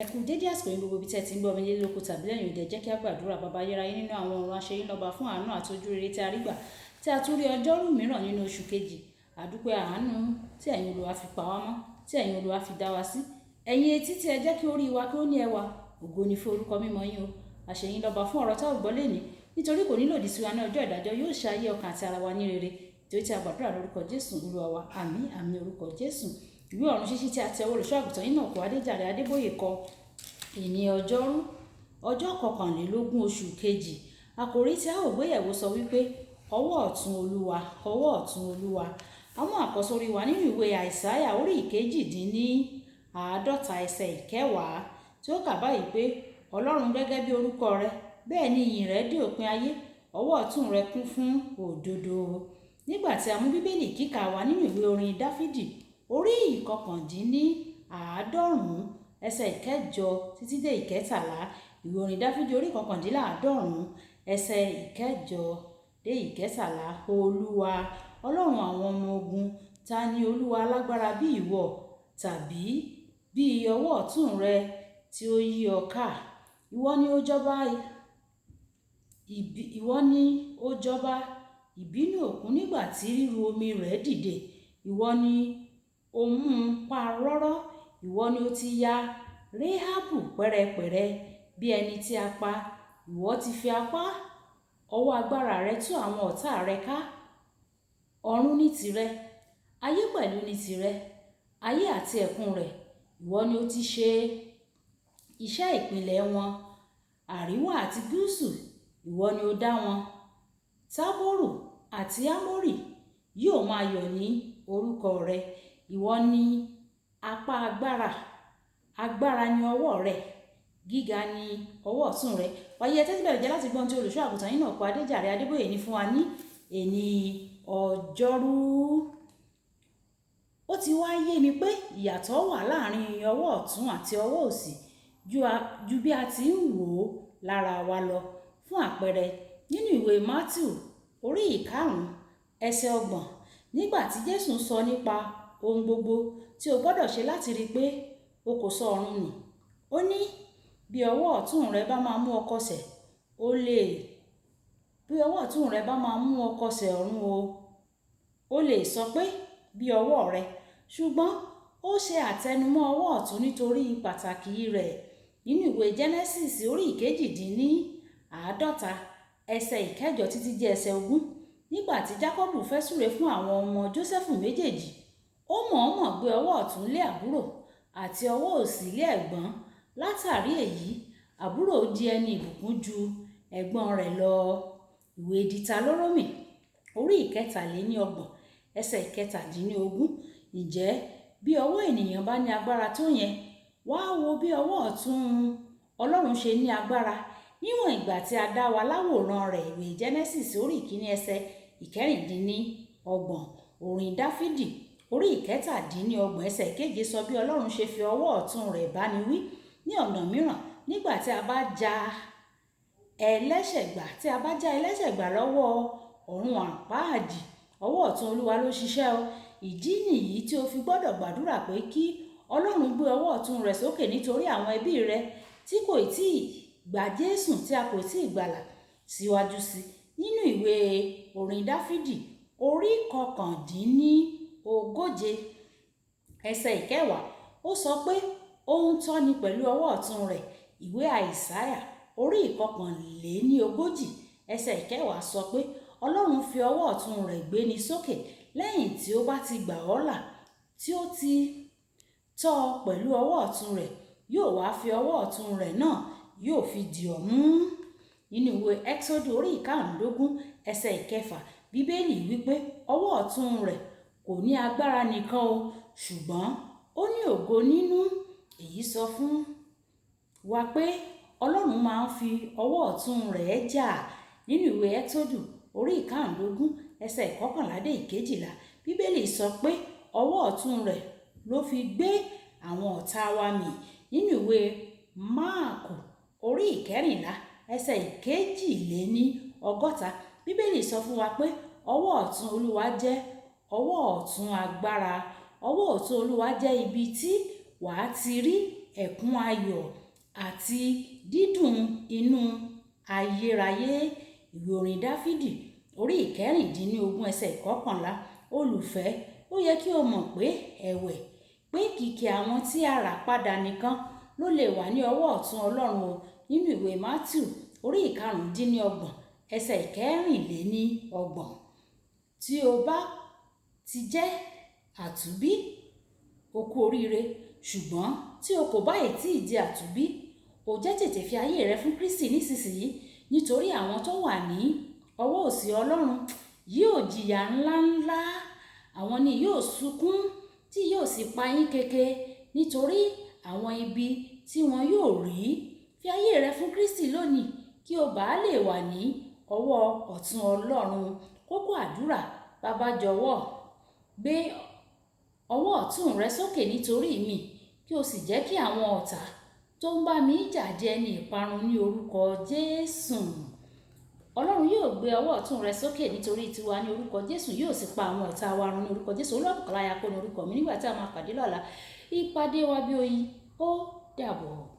Ẹ kú dédé àsìkò yín gbogbo ibi tẹ́ ti ń gbọ́ mi nílé lóko tàbí lẹ́yìn òde. Jẹ́ kí a gbàdúrà. Baba ayérayé nínú àwọn ọ̀run, aṣeyín lọ́ba fún àánú àti ojú rere tí a rí gbà, tí a tún rí ọjọ́rú mìíràn nínú oṣù kejì. Àdúpẹ́ àánú tí ẹ̀yin Olúwa fi pa wá mọ́, tí ẹ̀yin Olúwa fi dá wa sí. Ẹ̀yin etí tí ẹ jẹ́ kí orí wa kí ó ní ẹwà. Ògo ni fún orúkọ mímọ́ yín o. Aṣeyín lọ́ba fún ọ̀rọ̀ tá ò gbọ́ lénìí, nítorí kò ní lòdì sí wa ní ọjọ́ ìdájọ́. Yóò ṣe ayé ọkàn àti ara wa ní rere. Torí tí a gbàdúrà lórúkọ Jésù Olúwa wa. Àmín àmín orúkọ Jésù. Ìwé ọ̀run ṣíṣí tí a tẹ ọwọ́ olùṣọ́-àgùntàn Enoch Adeboye kọ. Ìní ọjọ́rú ọjọ́ 21 oṣù kejì. Àkòrí tí a ó gbéyẹ̀wò sọ wípé ọwọ́ ọ̀tún Olúwa, ọwọ́ ọ̀tún Olúwa. Àwọn àkọ́sórí wa nínú ìwé Àìsáyà orí 52 ẹsẹ̀ 10 tí ó kà báyìí pé Ọlọ́run gẹ́gẹ́ bí orúkọ rẹ, bẹ́ẹ̀ ni ìyìn rẹ dé òpin ayé, ọwọ́ ọ̀tún rẹ kún fún òdodo. Nígbà tí a mú Bíbélì kíkà wa nínú ìwé orin Dáfídì orí 99 ẹsẹ̀ 9 títí dé 13, ìwé orin Dáfídì orí 99 ẹsẹ̀ 9 dé 13. Olúwa Ọlọ́run àwọn ọmọ ogun, ta ni Olúwa alágbára bí ìwọ, tàbí bí ọwọ́ ọ̀tún rẹ tí ó yí ọ ká? Ìwọ ni ó jọba ìbínú òkun nígbà tí ríru omi rẹ̀ dìde. Ìwọ ni ó mú un pa rọ́rọ́. Ìwọ ni ó ti ya Réhábù pẹ́rẹpẹ̀rẹ bí ẹni tí a pa. Ìwọ ti fi apá ọwọ́ agbára rẹ tú àwọn ọ̀tá rẹ ká. Ọ̀run ní tìrẹ, ayé pẹ̀lú ní tìrẹ, ayé àti ẹ̀kún rẹ̀. Ìwọ ni ó ti ṣe iṣẹ́ ìpìlẹ̀ wọn, àríwá àti gúúsù. Ìwọ ni ó dá wọn. Tábórù àti Ámórì yóò máa yọ̀ ní orúkọ rẹ. Ìwọ ni apá agbára, agbára ni ọwọ́ rẹ, gíga ni ọwọ́ ọ̀tún rẹ. Wáyé tẹ́tí bẹ̀rẹ̀ jẹ́ láti gbọ́n tí olùṣọ́-àgùntàn Enoch Adeboye ní fún wa ní èní ọjọ́rú. Ó ti wá yé mi pé ìyàtọ̀ wà láàrin ọwọ́ ọ̀tún àti ọwọ́ òsì ju bí a ti ń wò ó lára wa lọ. Fún àpẹẹrẹ, nínú ìwé Mátíù orí 5 ẹsẹ̀ 30, nígbà tí Jésù sọ nípa ohun gbogbo tí o gbọ́dọ̀ ṣe láti rí pé o kò sọ ọ̀run nù, ó ní bí ọwọ́ ọ̀tún rẹ bá máa mú ọ kọsẹ̀, ọ̀run o lè sọ pé bí ọwọ́ rẹ. Ṣùgbọ́n ó ṣe àtẹnumọ́ ọwọ́ ọ̀tún nítorí pàtàkì rẹ̀ nínú ìwé Genesis orí 52 ẹsẹ̀ 9 títí dé ẹsẹ̀ 20. Nígbà tí Jákọ́bù fẹ́ súre fún àwọn ọmọ Jósẹ́fù méjèèjì, ó mọ̀ọ́mọ̀ gbé ọwọ́ ọ̀tún lé àbúrò àti ọwọ́ òsì lé ẹ̀gbọ́n. Látàrí èyí, àbúrò di ẹni ìbùkún ju ẹ̀gbọ́n rẹ̀ lọ. Ìwé Dìtálórómì orí 23 ẹsẹ̀ 17. Ǹjẹ́ bí ọwọ́ ènìyàn bá ní agbára tó yẹn, wá wo bí ọwọ́ ọ̀tún Ọlọ́run ṣe ní agbára níwọ̀n ìgbà tí a dá wa láwòrán rẹ̀. Ìwé Genesis orí 1 ẹsẹ̀ 16. Orin Dáfídì orí 17 ẹsẹ̀ 7 sọ bí Ọlọ́run ṣe fi ọwọ́ ọ̀tún rẹ̀ bá ni wí ní ọ̀nà mìíràn nígbà tí a bá já ẹlẹ́ṣẹ̀ gbà lọ́wọ́ ọ̀run àpáàdì. Ọwọ́ ọ̀tún Olúwa ló ṣiṣẹ́ o. Ìdí nìyí tí o fi gbọ́dọ̀ gbàdúrà pé kí Ọlọ́run gbé ọwọ́ ọ̀tún rẹ̀ sókè nítorí àwọn ẹbí rẹ tí kò tíì gba Jésù, tí a kò tíì gbàlà síwájú sí. Nínú ìwé orin Dáfídì orí 139 ẹsẹ̀ 10, ó sọ pé ó ń tọ́ni pẹ̀lú ọwọ́ ọ̀tún rẹ̀. Ìwé Àìsáyà orí 41 ẹsẹ̀ 10 sọ pé Ọlọ́run fi ọwọ́ ọ̀tún rẹ̀ gbé ni sókè lẹ́yìn tí ó bá ti gbà ọ́ là, tí ó ti tọ́ ọ pẹ̀lú ọwọ́ ọ̀tún rẹ̀, yóò wá fi ọwọ́ ọ̀tún rẹ̀ náà yóò fi dì ọ́ mú. Nínú ìwé Ẹ́xódù orí 15 ẹsẹ̀ 6, Bíbélì wípé ọwọ́ ọ̀tún rẹ̀ kò ní agbára nìkan o, ṣùgbọ́n ó ní ògo nínú. Èyí sọ fún wa pé Ọlọ́run máa ń fi ọwọ́ ọ̀tún rẹ̀ jà. Nínú ìwé Ẹ́xódù orí 15 ẹsẹ̀ 11 dé 12, Bíbélì sọ pé ọwọ́ ọ̀tún rẹ̀ ló fi gbé àwọn ọ̀tá wa mì. Nínú ìwé Máàkù orí 14 ẹsẹ̀ 62, Bíbélì sọ fún wa pé ọwọ́ ọ̀tún Olúwa jẹ́ ọwọ́ ọ̀tún agbára. Ọwọ́ ọ̀tún Olúwa jẹ́ ibi tí wàá ti rí ẹ̀kún ayọ̀ àti dídùn inú ayérayé. Ìwé orin Dáfídì orí ìkẹrìndínlógún ẹsẹ̀ ìkọkànlá. Olùfẹ́, ó yẹ kí o mọ̀ pé kìkì àwọn tí a rà padà nìkan ló lè wà ní ọwọ́ ọ̀tún Ọlọ́run o. Nínú ìwé Mátíù orí ìkarùndínlọ́gbọ̀n ẹsẹ̀ ìkẹrìnléníọgbọ̀n. Tí o bá ti jẹ́ àtúnbí, o kú oríire, ṣùgbọ́n tí o kò bá tí ì di àtúnbí, o jẹ́ tètè fi ayé rẹ fún Kristi nísinsìnyí, nítorí àwọn tó wà ní ọwọ́ òsì Ọlọ́run yóò jìyà ńláńlá. Àwọn ni yóò sunkún tí yóò sì pa yín keke nítorí àwọn ibi tí wọn yóò rí. Fi ayé rẹ fún Kristi lónìí kí o bàa lè wà ní ọwọ́ ọ̀tún Ọlọ́run. Kókó àdúrà: Bàbá jọ̀wọ́ gbé ọwọ́ ọ̀tún rẹ sókè nítorí mi, kí o sì jẹ́ kí àwọn ọ̀tá tó ń bá mi jà di ẹni ìparun ní orúkọ Jésù. Ọlọ́run yóò gbé ọwọ́ ọ̀tún rẹ sókè nítorí tiwa ní orúkọ Jésù, yóò sì pa àwọn ọ̀tá wa run ní orúkọ Jésù. Olúwa kó ní orúkọ mi nígbà tí a máa pàdé lọ́la. Ìpàdé wa bí oyin. Ó dàbọ̀.